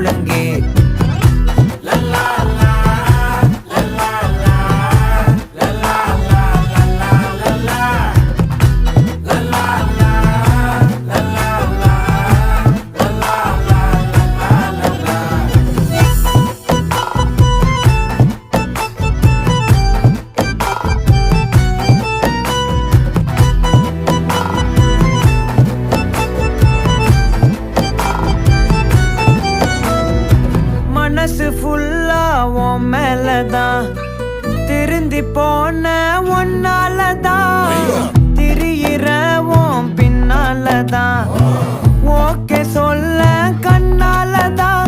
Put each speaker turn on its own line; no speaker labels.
முழங்கே மனசு ஃபுல்லா உன் மேலதான் திருந்தி போன ஒன்னாலதான் திரியிற உன் பின்னாலதான் ஓகே சொல்ல கண்ணாலதான்